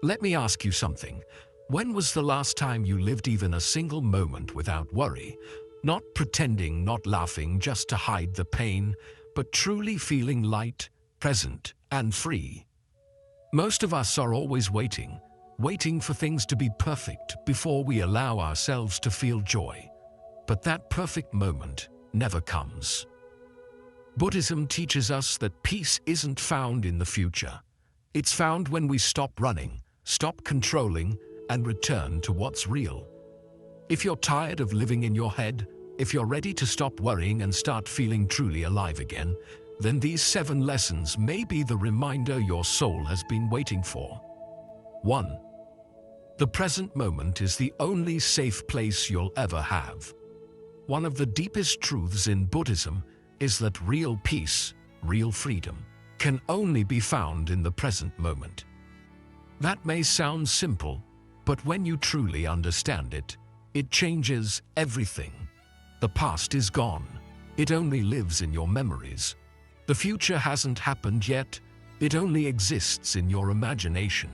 Let me ask you something. When was the last time you lived even a single moment without worry? Not pretending, not laughing just to hide the pain, but truly feeling light, present, and free. Most of us are always waiting for things to be perfect before we allow ourselves to feel joy. But that perfect moment never comes. Buddhism teaches us that peace isn't found in the future. It's found when we stop running, stop controlling, and return to what's real. If you're tired of living in your head, if you're ready to stop worrying and start feeling truly alive again, then these 7 lessons may be the reminder your soul has been waiting for. 1. The present moment is the only safe place you'll ever have. One of the deepest truths in Buddhism is that real peace, real freedom, can only be found in the present moment. That may sound simple, but when you truly understand it, it changes everything. The past is gone. It only lives in your memories. The future hasn't happened yet. It only exists in your imagination.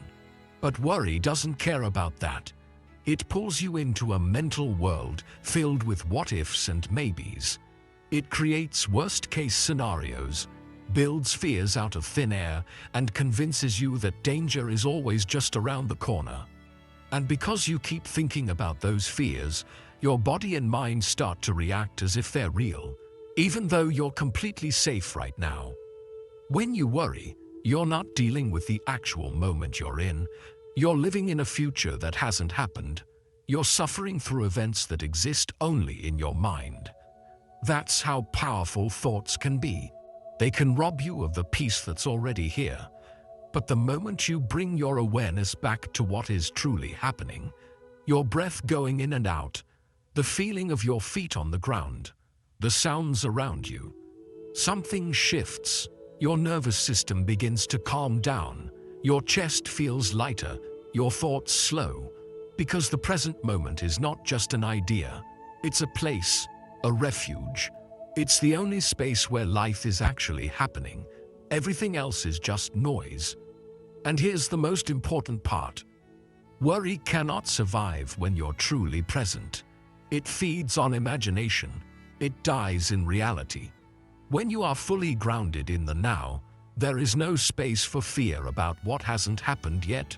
But worry doesn't care about that. It pulls you into a mental world filled with what-ifs and maybes. It creates worst-case scenarios, builds fears out of thin air, and convinces you that danger is always just around the corner. And because you keep thinking about those fears, your body and mind start to react as if they're real, even though you're completely safe right now. When you worry, you're not dealing with the actual moment you're in. You're living in a future that hasn't happened. You're suffering through events that exist only in your mind. That's how powerful thoughts can be. They can rob you of the peace that's already here. But the moment you bring your awareness back to what is truly happening, your breath going in and out, the feeling of your feet on the ground, the sounds around you, something shifts. Your nervous system begins to calm down. Your chest feels lighter, your thoughts slow, because the present moment is not just an idea. It's a place, a refuge. It's the only space where life is actually happening. Everything else is just noise. And here's the most important part. Worry cannot survive when you're truly present. It feeds on imagination. It dies in reality. When you are fully grounded in the now, there is no space for fear about what hasn't happened yet.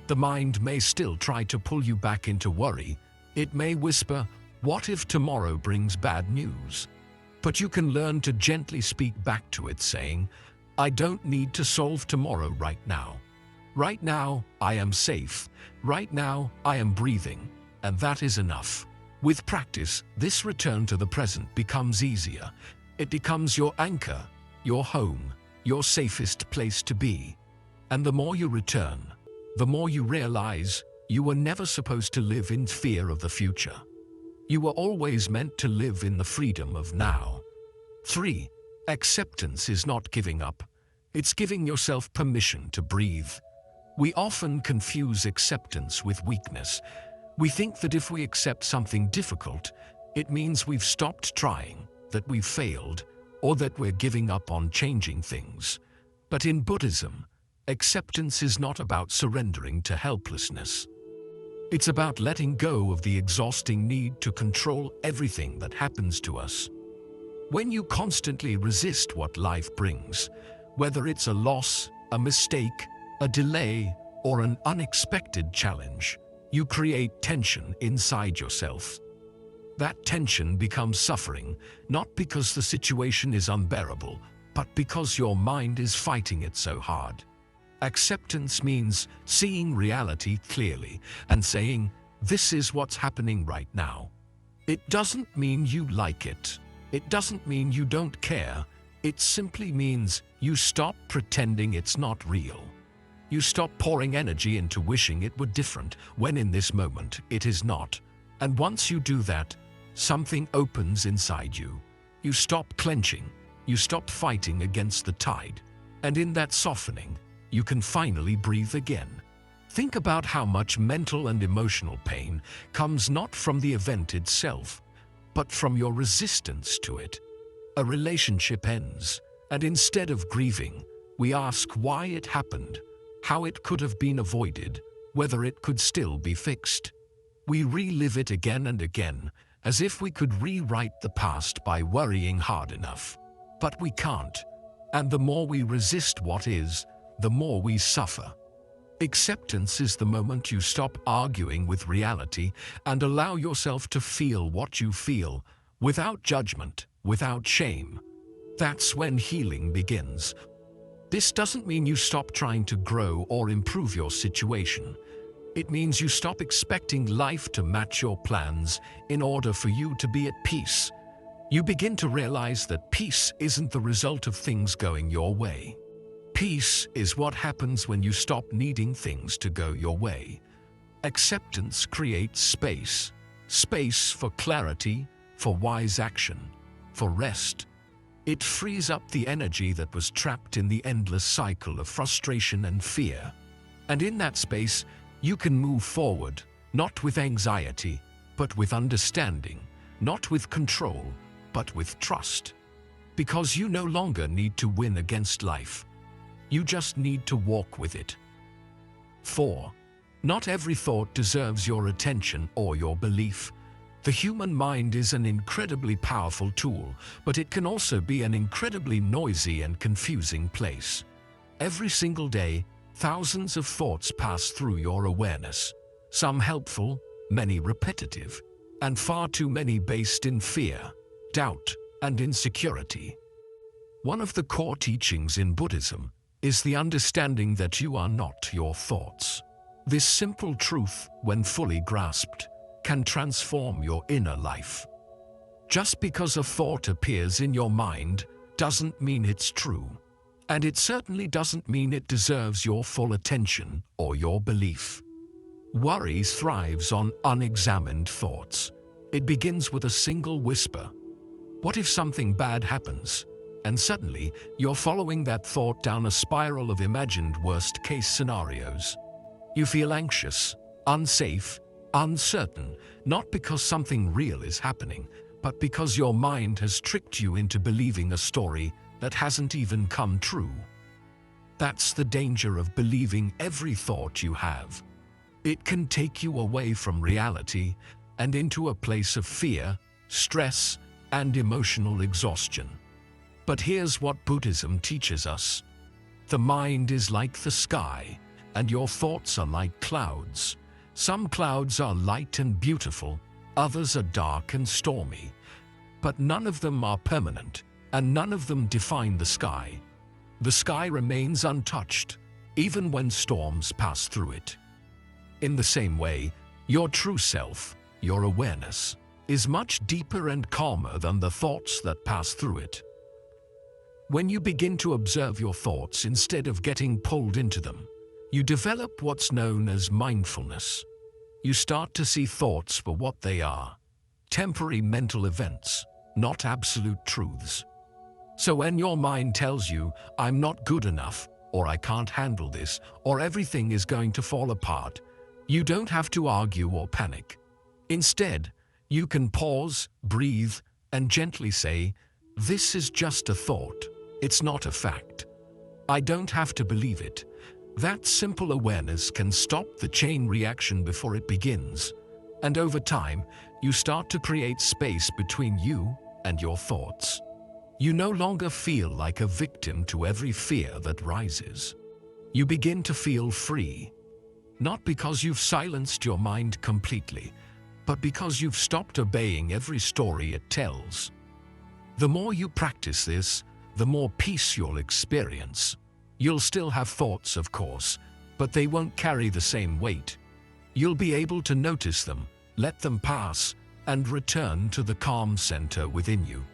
The mind may still try to pull you back into worry. It may whisper, "What if tomorrow brings bad news?" But you can learn to gently speak back to it, saying, "I don't need to solve tomorrow right now. Right now, I am safe. Right now, I am breathing. And that is enough." With practice, this return to the present becomes easier. It becomes your anchor, your home, your safest place to be. And the more you return, the more you realize you were never supposed to live in fear of the future. You were always meant to live in the freedom of now. 3. Acceptance is not giving up. It's giving yourself permission to breathe. We often confuse acceptance with weakness. We think that if we accept something difficult, it means we've stopped trying, that we've failed, or that we're giving up on changing things. But in Buddhism, acceptance is not about surrendering to helplessness. It's about letting go of the exhausting need to control everything that happens to us. When you constantly resist what life brings, whether it's a loss, a mistake, a delay, or an unexpected challenge, you create tension inside yourself. That tension becomes suffering, not because the situation is unbearable, but because your mind is fighting it so hard. Acceptance means seeing reality clearly and saying, "This is what's happening right now." It doesn't mean you like it. It doesn't mean you don't care. It simply means you stop pretending it's not real. You stop pouring energy into wishing it were different, when in this moment it is not. And once you do that, something opens inside you. You stop clenching. You stop fighting against the tide. And in that softening, you can finally breathe again. Think about how much mental and emotional pain comes not from the event itself, but from your resistance to it. A relationship ends, and instead of grieving, we ask why it happened, how it could have been avoided, whether it could still be fixed. We relive it again and again, as if we could rewrite the past by worrying hard enough. But we can't. And the more we resist what is, the more we suffer. Acceptance is the moment you stop arguing with reality and allow yourself to feel what you feel, without judgment, without shame. That's when healing begins. This doesn't mean you stop trying to grow or improve your situation. It means you stop expecting life to match your plans in order for you to be at peace. You begin to realize that peace isn't the result of things going your way. Peace is what happens when you stop needing things to go your way. Acceptance creates space. Space for clarity, for wise action, for rest. It frees up the energy that was trapped in the endless cycle of frustration and fear. And in that space, you can move forward, not with anxiety, but with understanding, not with control, but with trust. Because you no longer need to win against life. You just need to walk with it. 4. Not every thought deserves your attention or your belief. The human mind is an incredibly powerful tool, but it can also be an incredibly noisy and confusing place. Every single day, thousands of thoughts pass through your awareness. Some helpful, many repetitive, and far too many based in fear, doubt, and insecurity. One of the core teachings in Buddhism is the understanding that you are not your thoughts. This simple truth, when fully grasped, can transform your inner life. Just because a thought appears in your mind doesn't mean it's true. And it certainly doesn't mean it deserves your full attention or your belief. Worry thrives on unexamined thoughts. It begins with a single whisper. What if something bad happens? And suddenly, you're following that thought down a spiral of imagined worst-case scenarios. You feel anxious, unsafe, uncertain, not because something real is happening, but because your mind has tricked you into believing a story that hasn't even come true. That's the danger of believing every thought you have. It can take you away from reality and into a place of fear, stress, and emotional exhaustion. But here's what Buddhism teaches us. The mind is like the sky, and your thoughts are like clouds. Some clouds are light and beautiful, others are dark and stormy. But none of them are permanent, and none of them define the sky. The sky remains untouched, even when storms pass through it. In the same way, your true self, your awareness, is much deeper and calmer than the thoughts that pass through it. When you begin to observe your thoughts instead of getting pulled into them, you develop what's known as mindfulness. You start to see thoughts for what they are, temporary mental events, not absolute truths. So when your mind tells you, "I'm not good enough," or "I can't handle this," or "everything is going to fall apart," you don't have to argue or panic. Instead, you can pause, breathe, and gently say, "This is just a thought. It's not a fact. I don't have to believe it." That simple awareness can stop the chain reaction before it begins. And over time, you start to create space between you and your thoughts. You no longer feel like a victim to every fear that rises. You begin to feel free. Not because you've silenced your mind completely, but because you've stopped obeying every story it tells. The more you practice this, the more peace you'll experience. You'll still have thoughts, of course, but they won't carry the same weight. You'll be able to notice them, let them pass, and return to the calm center within you.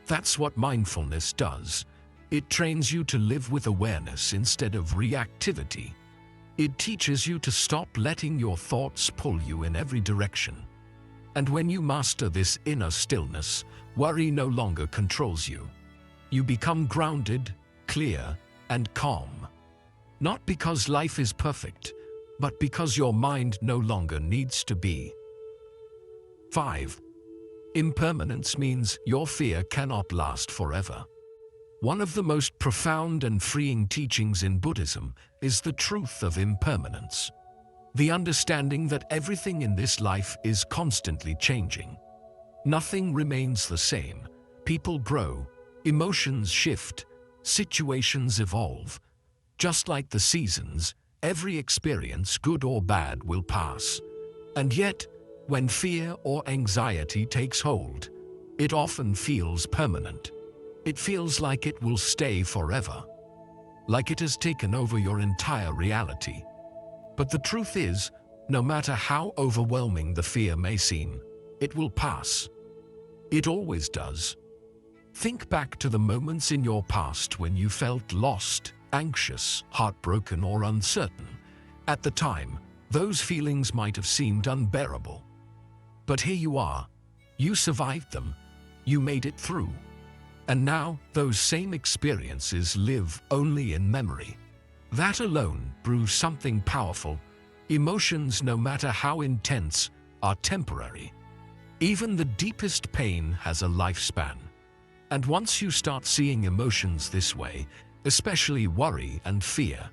That's what mindfulness does. It trains you to live with awareness instead of reactivity. It teaches you to stop letting your thoughts pull you in every direction. And when you master this inner stillness, worry no longer controls you. You become grounded, clear, and calm. Not because life is perfect, but because your mind no longer needs to be. 5. Impermanence means your fear cannot last forever. One of the most profound and freeing teachings in Buddhism is the truth of impermanence. The understanding that everything in this life is constantly changing. Nothing remains the same. People grow, emotions shift, situations evolve. Just like the seasons, every experience, good or bad, will pass. And yet, when fear or anxiety takes hold, it often feels permanent. It feels like it will stay forever, like it has taken over your entire reality. But the truth is, no matter how overwhelming the fear may seem, it will pass. It always does. Think back to the moments in your past when you felt lost, anxious, heartbroken, or uncertain. At the time, those feelings might have seemed unbearable. But here you are. You survived them. You made it through. And now, those same experiences live only in memory. That alone proves something powerful. Emotions, no matter how intense, are temporary. Even the deepest pain has a lifespan. And once you start seeing emotions this way, especially worry and fear,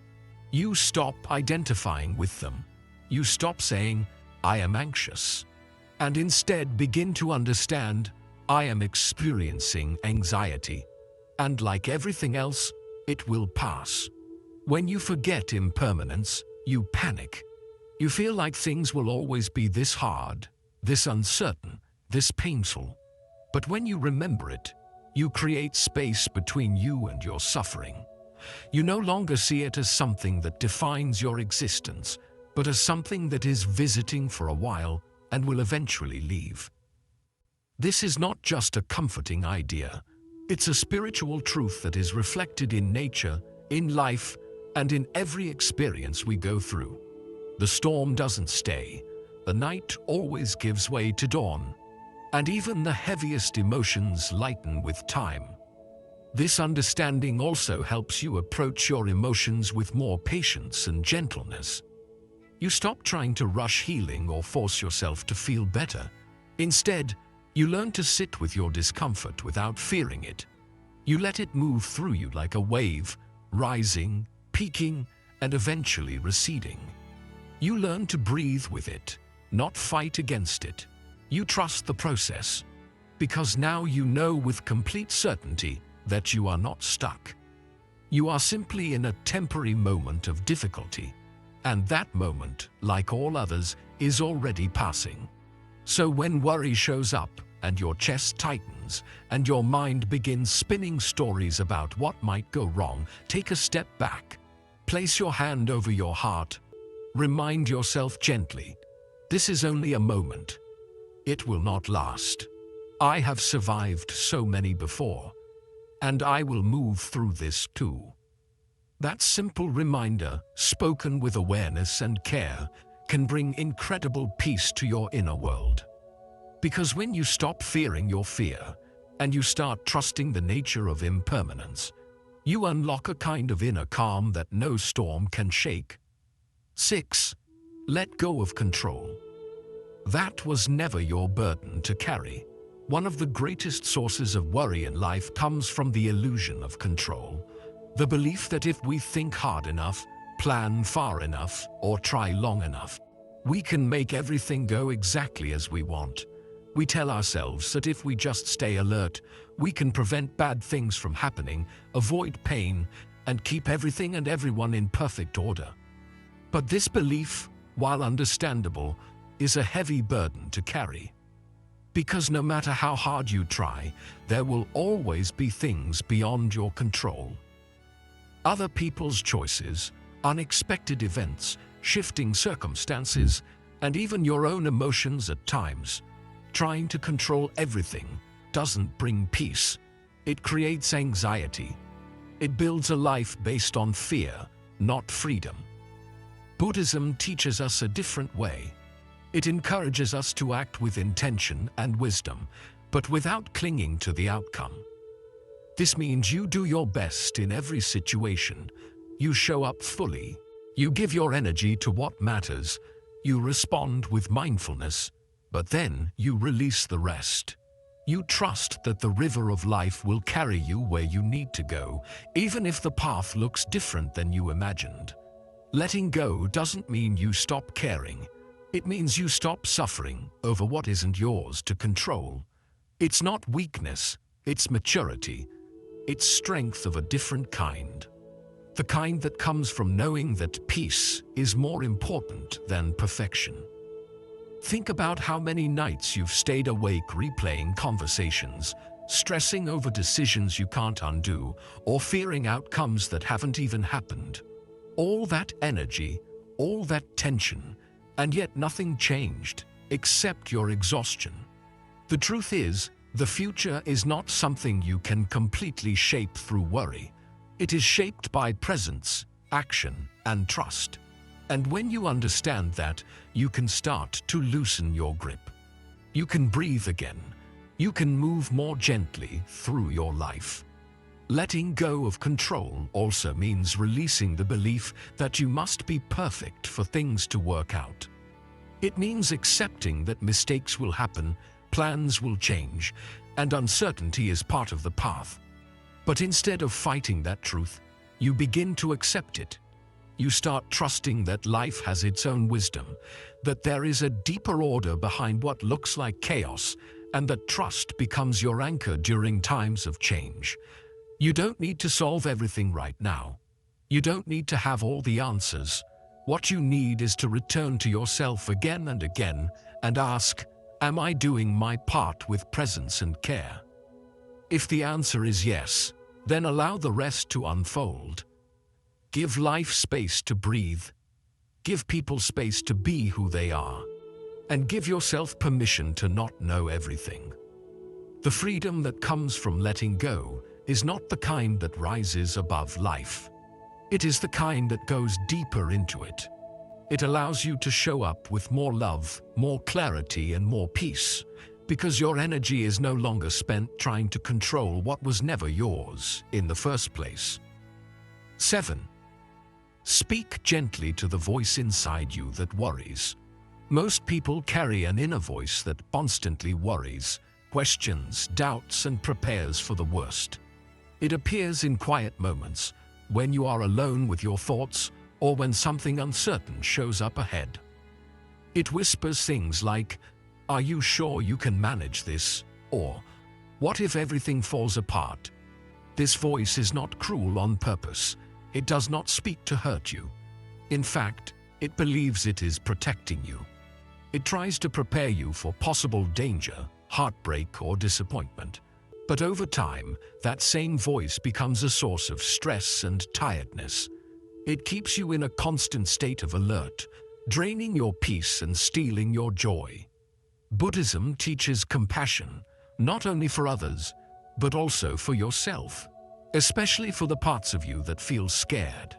you stop identifying with them. You stop saying, "I am anxious," and instead begin to understand, "I am experiencing anxiety." And like everything else, it will pass. When you forget impermanence, you panic. You feel like things will always be this hard, this uncertain, this painful. But when you remember it, you create space between you and your suffering. You no longer see it as something that defines your existence, but as something that is visiting for a while and will eventually leave. This is not just a comforting idea. It's a spiritual truth that is reflected in nature, in life, and in every experience we go through. The storm doesn't stay. The night always gives way to dawn. And even the heaviest emotions lighten with time. This understanding also helps you approach your emotions with more patience and gentleness. You stop trying to rush healing or force yourself to feel better. Instead, you learn to sit with your discomfort without fearing it. You let it move through you like a wave, rising, peaking, and eventually receding. You learn to breathe with it, not fight against it. You trust the process, because now you know with complete certainty that you are not stuck. You are simply in a temporary moment of difficulty, and that moment, like all others, is already passing. So when worry shows up, and your chest tightens, and your mind begins spinning stories about what might go wrong, take a step back. Place your hand over your heart. Remind yourself gently, this is only a moment. It will not last. I have survived so many before, and I will move through this too. That simple reminder, spoken with awareness and care, can bring incredible peace to your inner world. Because when you stop fearing your fear, and you start trusting the nature of impermanence, you unlock a kind of inner calm that no storm can shake. 6. Let go of control. That was never your burden to carry. One of the greatest sources of worry in life comes from the illusion of control. The belief that if we think hard enough, plan far enough, or try long enough, we can make everything go exactly as we want. We tell ourselves that if we just stay alert, we can prevent bad things from happening, avoid pain, and keep everything and everyone in perfect order. But this belief, while understandable, is a heavy burden to carry. Because no matter how hard you try, there will always be things beyond your control. Other people's choices, unexpected events, shifting circumstances, and even your own emotions at times. Trying to control everything doesn't bring peace. It creates anxiety. It builds a life based on fear, not freedom. Buddhism teaches us a different way. It encourages us to act with intention and wisdom, but without clinging to the outcome. This means you do your best in every situation. You show up fully. You give your energy to what matters. You respond with mindfulness, but then you release the rest. You trust that the river of life will carry you where you need to go, even if the path looks different than you imagined. Letting go doesn't mean you stop caring. It means you stop suffering over what isn't yours to control. It's not weakness, it's maturity. It's strength of a different kind. The kind that comes from knowing that peace is more important than perfection. Think about how many nights you've stayed awake replaying conversations, stressing over decisions you can't undo, or fearing outcomes that haven't even happened. All that energy, all that tension, and yet nothing changed, except your exhaustion. The truth is, the future is not something you can completely shape through worry. It is shaped by presence, action, and trust. And when you understand that, you can start to loosen your grip. You can breathe again. You can move more gently through your life. Letting go of control also means releasing the belief that you must be perfect for things to work out. It means accepting that mistakes will happen, plans will change, and uncertainty is part of the path. But instead of fighting that truth, you begin to accept it. You start trusting that life has its own wisdom, that there is a deeper order behind what looks like chaos, and that trust becomes your anchor during times of change. You don't need to solve everything right now. You don't need to have all the answers. What you need is to return to yourself again and again and ask, am I doing my part with presence and care? If the answer is yes, then allow the rest to unfold. Give life space to breathe. Give people space to be who they are. And give yourself permission to not know everything. The freedom that comes from letting go is not the kind that rises above life. It is the kind that goes deeper into it. It allows you to show up with more love, more clarity, and more peace, because your energy is no longer spent trying to control what was never yours in the first place. 7. Speak gently to the voice inside you that worries. Most people carry an inner voice that constantly worries, questions, doubts, and prepares for the worst. It appears in quiet moments, when you are alone with your thoughts, or when something uncertain shows up ahead. It whispers things like, "Are you sure you can manage this?" Or, "What if everything falls apart?" This voice is not cruel on purpose. It does not speak to hurt you. In fact, it believes it is protecting you. It tries to prepare you for possible danger, heartbreak, or disappointment. But over time, that same voice becomes a source of stress and tiredness. It keeps you in a constant state of alert, draining your peace and stealing your joy. Buddhism teaches compassion, not only for others, but also for yourself, especially for the parts of you that feel scared.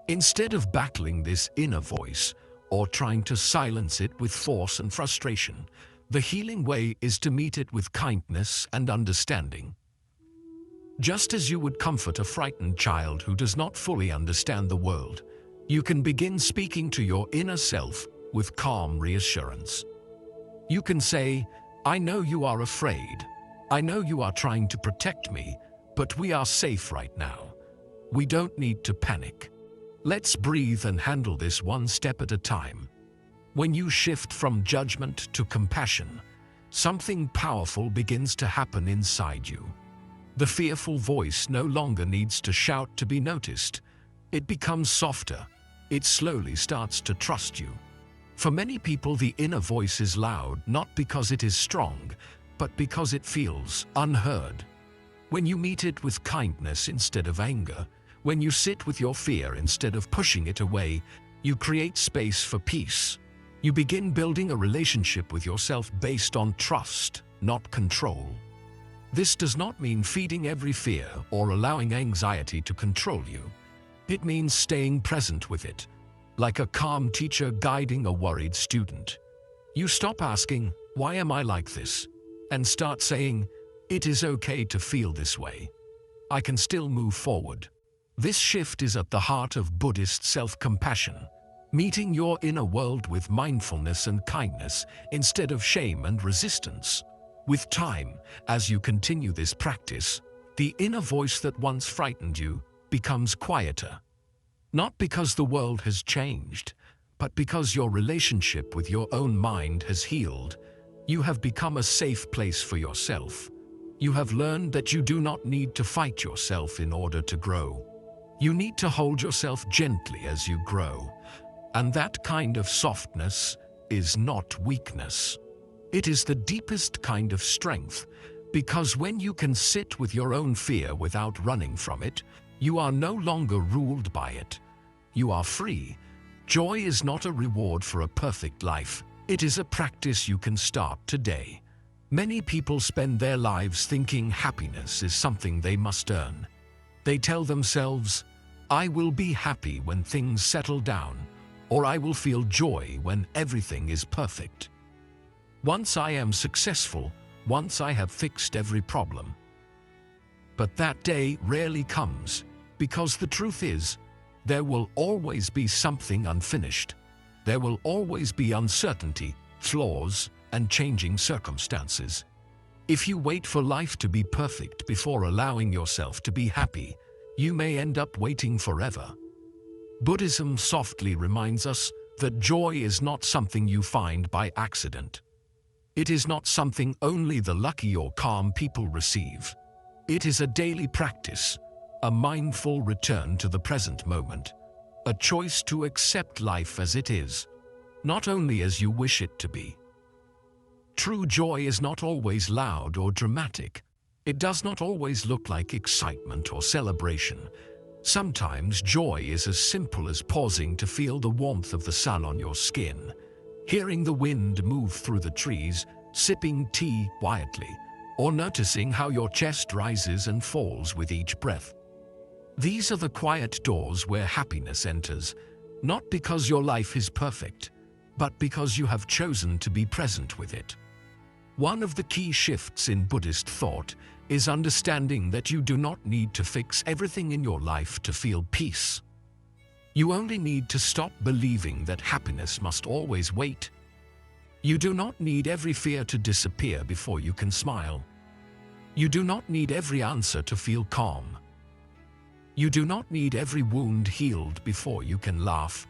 Instead of battling this inner voice, or trying to silence it with force and frustration, the healing way is to meet it with kindness and understanding. Just as you would comfort a frightened child who does not fully understand the world, you can begin speaking to your inner self with calm reassurance. You can say, "I know you are afraid. I know you are trying to protect me, but we are safe right now. We don't need to panic. Let's breathe and handle this one step at a time." When you shift from judgment to compassion, something powerful begins to happen inside you. The fearful voice no longer needs to shout to be noticed. It becomes softer. It slowly starts to trust you. For many people, the inner voice is loud not because it is strong, but because it feels unheard. When you meet it with kindness instead of anger, when you sit with your fear instead of pushing it away, you create space for peace. You begin building a relationship with yourself based on trust, not control. This does not mean feeding every fear or allowing anxiety to control you. It means staying present with it, like a calm teacher guiding a worried student. You stop asking, "Why am I like this?" and start saying, "It is okay to feel this way. I can still move forward." This shift is at the heart of Buddhist self-compassion, meeting your inner world with mindfulness and kindness instead of shame and resistance. With time, as you continue this practice, the inner voice that once frightened you becomes quieter. Not because the world has changed, but because your relationship with your own mind has healed. You have become a safe place for yourself. You have learned that you do not need to fight yourself in order to grow. You need to hold yourself gently as you grow. And that kind of softness is not weakness. It is the deepest kind of strength, because when you can sit with your own fear without running from it, you are no longer ruled by it. You are free. Joy is not a reward for a perfect life. It is a practice you can start today. Many people spend their lives thinking happiness is something they must earn. They tell themselves, "I will be happy when things settle down," or "I will feel joy when everything is perfect. Once I am successful, once I have fixed every problem." But that day rarely comes, because the truth is, there will always be something unfinished. There will always be uncertainty, flaws, and changing circumstances. If you wait for life to be perfect before allowing yourself to be happy, you may end up waiting forever. Buddhism softly reminds us that joy is not something you find by accident. It is not something only the lucky or calm people receive. It is a daily practice, a mindful return to the present moment, a choice to accept life as it is, not only as you wish it to be. True joy is not always loud or dramatic. It does not always look like excitement or celebration. Sometimes joy is as simple as pausing to feel the warmth of the sun on your skin, hearing the wind move through the trees, sipping tea quietly, or noticing how your chest rises and falls with each breath. These are the quiet doors where happiness enters, not because your life is perfect, but because you have chosen to be present with it. One of the key shifts in Buddhist thought is understanding that you do not need to fix everything in your life to feel peace. You only need to stop believing that happiness must always wait. You do not need every fear to disappear before you can smile. You do not need every answer to feel calm. You do not need every wound healed before you can laugh.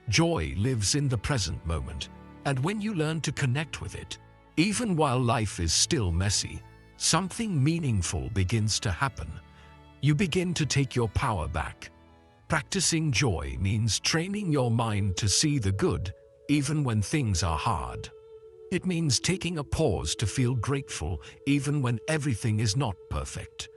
Joy lives in the present moment, and when you learn to connect with it, even while life is still messy, something meaningful begins to happen. You begin to take your power back. Practicing joy means training your mind to see the good, even when things are hard. It means taking a pause to feel grateful, even when everything is not perfect.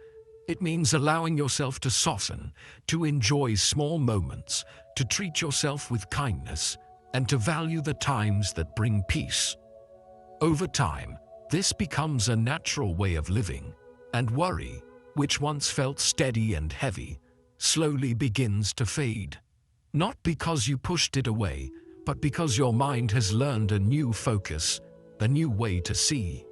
It means allowing yourself to soften, to enjoy small moments, to treat yourself with kindness, and to value the times that bring peace. Over time, this becomes a natural way of living, and worry, which once felt steady and heavy, slowly begins to fade. Not because you pushed it away, but because your mind has learned a new focus, a new way to see.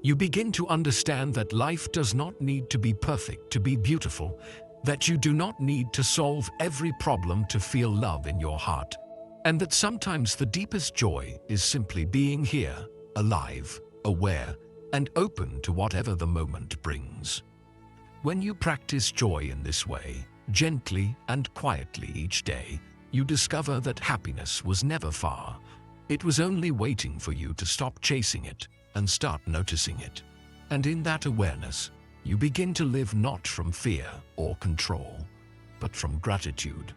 You begin to understand that life does not need to be perfect to be beautiful, that you do not need to solve every problem to feel love in your heart, and that sometimes the deepest joy is simply being here, alive, aware, and open to whatever the moment brings. When you practice joy in this way, gently and quietly each day, you discover that happiness was never far. It was only waiting for you to stop chasing it and start noticing it. And in that awareness, you begin to live not from fear or control, but from gratitude.